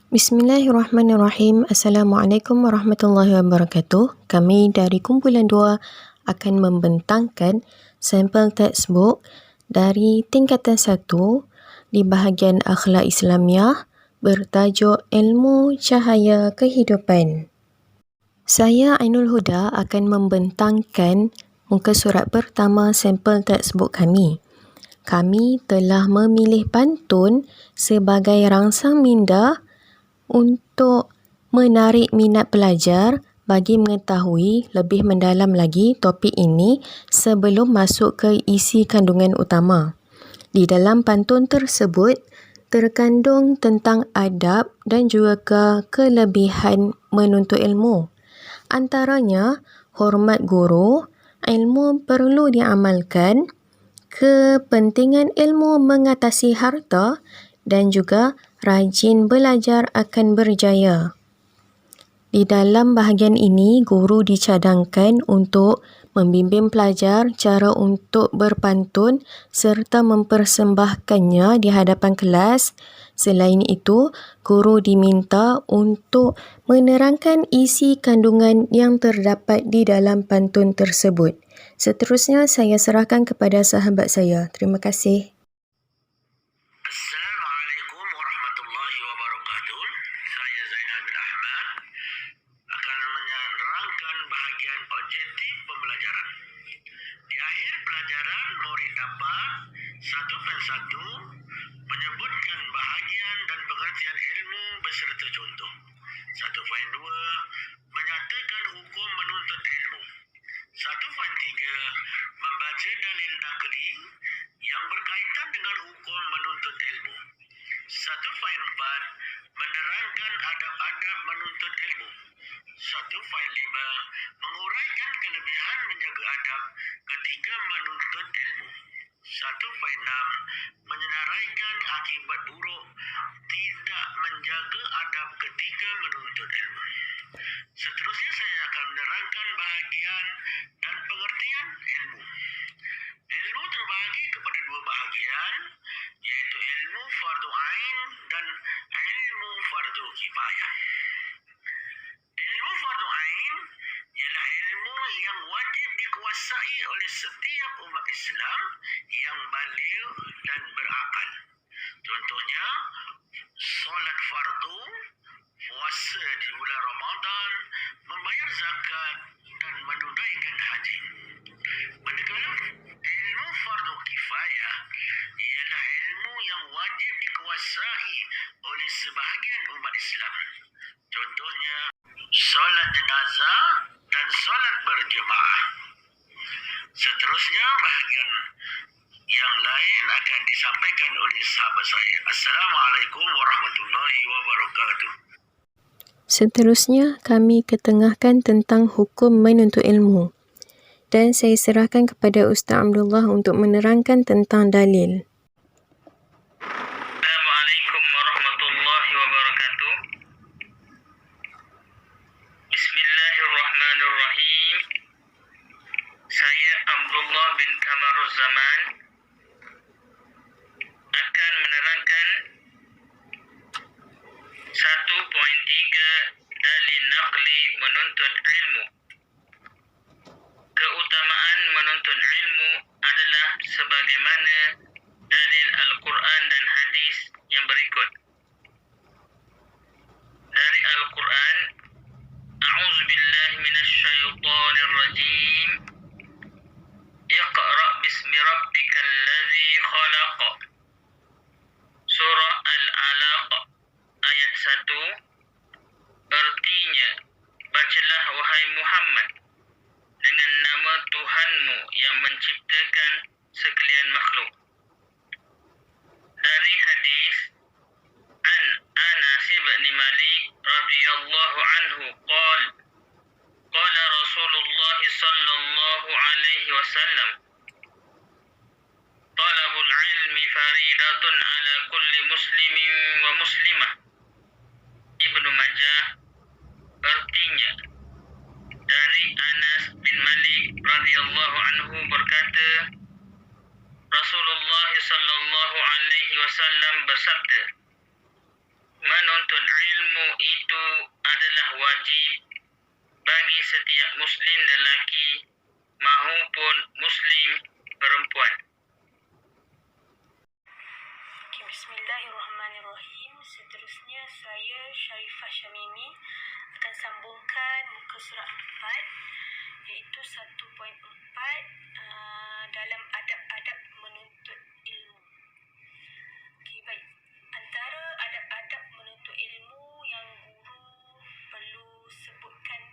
Bismillahirrahmanirrahim. Assalamualaikum warahmatullahi wabarakatuh. Kami dari kumpulan 2 akan membentangkan sampel textbook dari tingkatan 1 di bahagian akhlak Islamiah bertajuk Ilmu Cahaya Kehidupan. Saya Ainul Huda akan membentangkan muka surat pertama sampel textbook kami. Kami telah memilih pantun sebagai rangsang minda untuk menarik minat pelajar bagi mengetahui lebih mendalam lagi topik ini sebelum masuk ke isi kandungan utama. Di dalam pantun tersebut terkandung tentang adab dan juga kelebihan menuntut ilmu. Antaranya, hormat guru, ilmu perlu diamalkan, kepentingan ilmu mengatasi harta dan juga rajin belajar akan berjaya. Di dalam bahagian ini, guru dicadangkan untuk membimbing pelajar cara untuk berpantun serta mempersembahkannya di hadapan kelas. Selain itu, guru diminta untuk menerangkan isi kandungan yang terdapat di dalam pantun tersebut. Seterusnya, saya serahkan kepada sahabat saya. Terima kasih. Assalamualaikum warahmatullahi wabarakatuh. Saya Zainal bin Ahmad akan menerangkan bahagian objektif pembelajaran. Di akhir pelajaran, murid dapat satu persatu menyebutkan bahagian dan pengertian ilmu beserta contoh. 1.2 menyatakan hukum menuntut ilmu. 1.3 membaca dalil nakli yang berkaitan dengan hukum menuntut ilmu. 1.4 menerangkan adab-adab menuntut ilmu. 1.5 menguraikan kelebihan menjaga adab ketika menuntut ilmu. 1.6 menyenaraikan akibat buruk tidak menjaga adab ketika menuntut ilmu. Seterusnya saya akan menerangkan bahagian dan pengertian ilmu. Ilmu terbahagi kepada 2 bahagian, iaitu ilmu fardu ain dan ilmu fardu kifayah. Ilmu fardu ain ialah ilmu yang wajib dikuasai oleh setiap umat Islam yang baligh dan berakal. Contohnya, solat fardu, puasa di bulan Ramadan, membayar zakat dan menunaikan haji. Manakala ilmu fardu kifayah ialah ilmu yang wajib dikuasai oleh sebahagian umat Islam. Contohnya, solat jenazah dan solat berjemaah. Seterusnya, bahagian yang lain akan disampaikan oleh sahabat saya. Assalamualaikum warahmatullahi wabarakatuh. Seterusnya, kami ketengahkan tentang hukum menuntut ilmu. Dan saya serahkan kepada Ustaz Abdullah untuk menerangkan tentang dalil. Assalamualaikum warahmatullahi wabarakatuh. Bismillahirrahmanirrahim. Saya Abdullah bin Kamaruz Zaman akan menerangkan 1.3 dalil naqli menuntut ilmu. Keutamaan menuntut ilmu adalah sebagaimana dalil Al-Quran dan hadis yang berikut. Dari Al-Quran, A'udzubillahi minasyaitonir rajim. Iqra' bismi rabbikal ladzi khalaq. Surah Al-Alaq ayat 1. Artinya, bacalah wahai Muhammad dengan nama Tuhanmu yang menciptakan sekalian makhluk. Dari hadis An Anas bin Malik radhiyallahu anhu qala Rasulullah sallallahu alaihi wasallam talabul ilmi faridatun ala kulli muslimin wa muslimah. Ibnu Majah. Artinya, dari Anas bin Malik radhiyallahu anhu berkata, Rasulullah sallallahu alaihi wasallam bersabda, menuntut ilmu wajib bagi setiap Muslim lelaki maupun Muslim perempuan. Bismillahirrahmanirrahim. Seterusnya saya Sharifah Syamimi akan sambungkan muka surat 4 iaitu 1.4 dalam adab-adab menuntut ilmu. Okey, baik. Antara adab-adab menuntut ilmu yang guru perlu sebutkan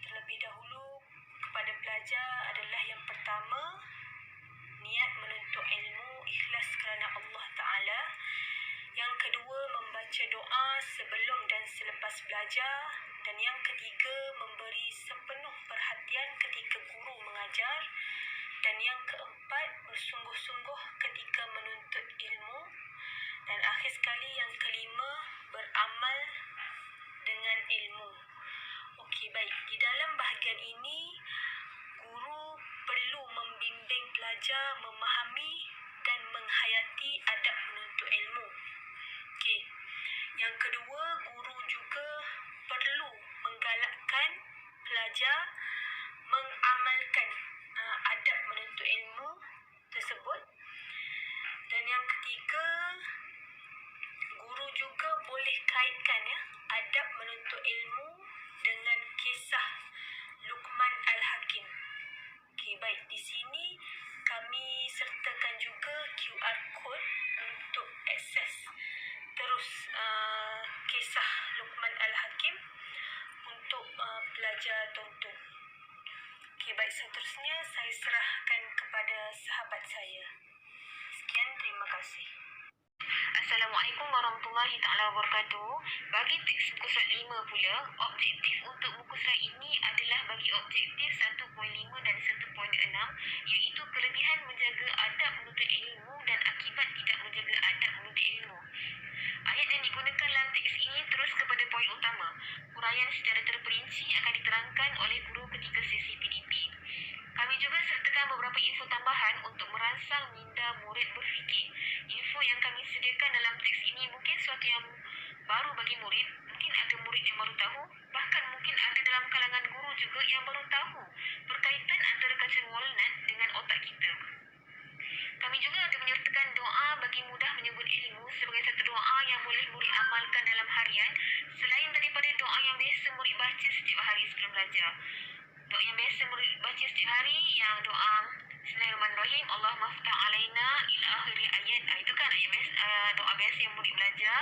terlebih dahulu kepada pelajar adalah yang pertama, niat menuntut ilmu ikhlas kerana Allah Ta'ala. Yang kedua, membaca doa sebelum dan selepas belajar. Dan yang ketiga, memberi sepenuh perhatian ketika guru mengajar. Dan yang keempat, bersungguh-sungguh ketika menuntut ilmu. Dan akhir sekali yang kelima, beramal dengan ilmu. Okey, baik. Di dalam bahagian ini, guru perlu membimbing pelajar memahami dan menghayati adab menuntut ilmu. Okey. Yang kedua, guru juga perlu menggalakkan pelajar mengamalkan adab menuntut ilmu tersebut. Dan yang ketiga, guru juga boleh kaitkan adab menuntut ilmu dengan kisah Luqman Al-Hakim. Okey, baik. Di sini kami sertakan juga QR code untuk akses terus kisah Luqman Al-Hakim untuk pelajar tonton. Okey, baik. Seterusnya saya serahkan kepada sahabat saya. Sekian, terima kasih. Assalamualaikum warahmatullahi taala wabarakatuh. Bagi teks muka surat 5 pula, objektif untuk muka surat ini adalah bagi objektif 1.5 dan 1.6 iaitu kelebihan menjaga adab menuntut ilmu dan akibat tidak menjaga adab menuntut ilmu. Ayat yang digunakan dalam teks ini terus kepada poin utama. Huraian secara terperinci akan diterangkan oleh guru ketika sesi PDP. Kami juga sertakan beberapa info tambahan untuk merangsang minda murid berfikir. Info yang kami sediakan dalam teks ini mungkin sesuatu yang baru bagi murid, mungkin ada murid yang baru tahu, bahkan mungkin ada dalam kalangan guru juga yang baru tahu berkaitan antara kacang walnut dengan otak kita. Kami juga ada menyertakan doa bagi mudah menyebut ilmu sebagai satu doa yang boleh murid amalkan dalam harian selain daripada doa yang biasa murid baca setiap hari sebelum belajar. Doa yang biasa murid baca setiap hari yang doa Bismillahirrahmanirrahim, Allahumma ftah alaina ila akhiri ayat. Itu kan ayat biasa, doa biasa yang murid belajar.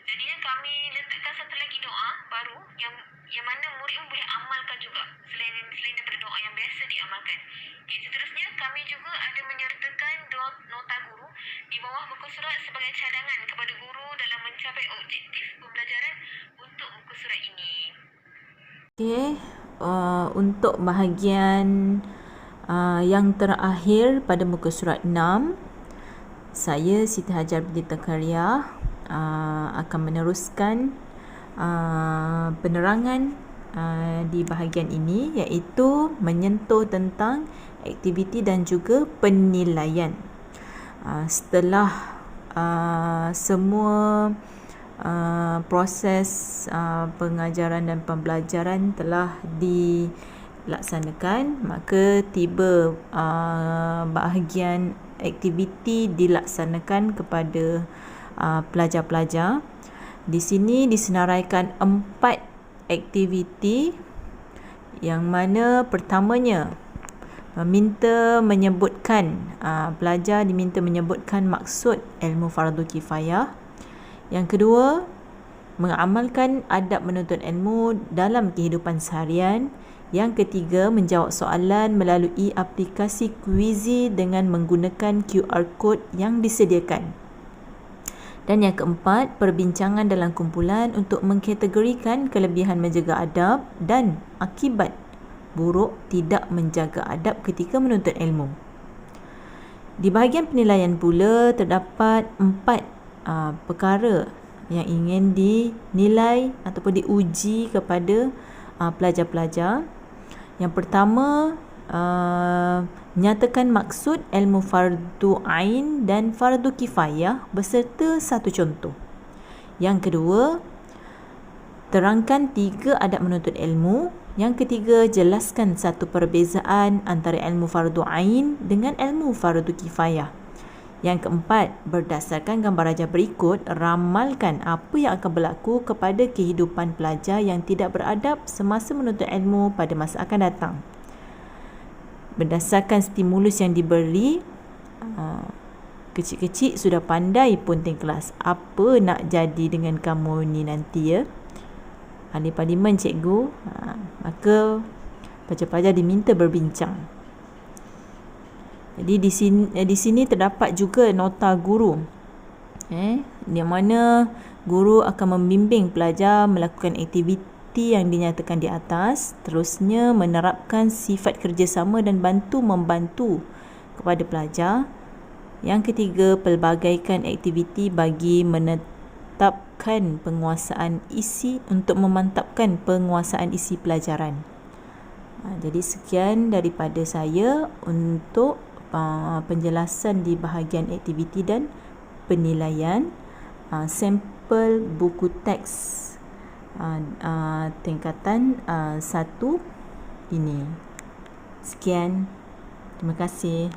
Jadi kami letakkan satu lagi doa baru yang mana murid pun boleh amalkan juga selain daripada doa yang biasa diamalkan. Okay, seterusnya kami juga ada menyertakan nota guru di bawah muka surat sebagai cadangan kepada guru dalam mencapai objektif pembelajaran untuk muka surat ini. Okey, untuk bahagian yang terakhir pada muka surat 6, saya Siti Hajar binti Karya akan meneruskan penerangan di bahagian ini iaitu menyentuh tentang aktiviti dan juga penilaian. Setelah semua proses pengajaran dan pembelajaran telah dilaksanakan, maka tiba bahagian aktiviti dilaksanakan kepada pelajar-pelajar. Di sini disenaraikan 4 aktiviti yang mana pertamanya pelajar diminta menyebutkan maksud ilmu fardu kifayah. Yang kedua, mengamalkan adab menuntut ilmu dalam kehidupan seharian. Yang ketiga, menjawab soalan melalui aplikasi Quizy dengan menggunakan QR code yang disediakan. Dan yang keempat, perbincangan dalam kumpulan untuk mengkategorikan kelebihan menjaga adab dan akibat buruk tidak menjaga adab ketika menuntut ilmu. Di bahagian penilaian pula terdapat 4 perkara yang ingin dinilai ataupun diuji kepada pelajar-pelajar. Yang pertama, nyatakan maksud ilmu fardu ain dan fardu kifayah beserta satu contoh. Yang kedua, Terangkan 3 adab menuntut ilmu. Yang ketiga, jelaskan satu perbezaan antara ilmu fardu ain dengan ilmu fardu kifayah. Yang keempat, berdasarkan gambar rajah berikut, ramalkan apa yang akan berlaku kepada kehidupan pelajar yang tidak beradab semasa menuntut ilmu pada masa akan datang. Berdasarkan stimulus yang diberi, kecil-kecil sudah pandai punting kelas. Apa nak jadi dengan kamu ni nanti ya? Ahli parlimen cikgu. Maka pelajar-pelajar diminta berbincang. Jadi di sini terdapat juga nota guru. Di mana guru akan membimbing pelajar melakukan aktiviti yang dinyatakan di atas. Terusnya menerapkan sifat kerjasama dan membantu kepada pelajar. Yang ketiga, pelbagaikan aktiviti bagi memantapkan penguasaan isi pelajaran. Jadi sekian daripada saya untuk penjelasan di bahagian aktiviti dan penilaian sampel buku teks tingkatan 1 ini. Sekian. Terima kasih.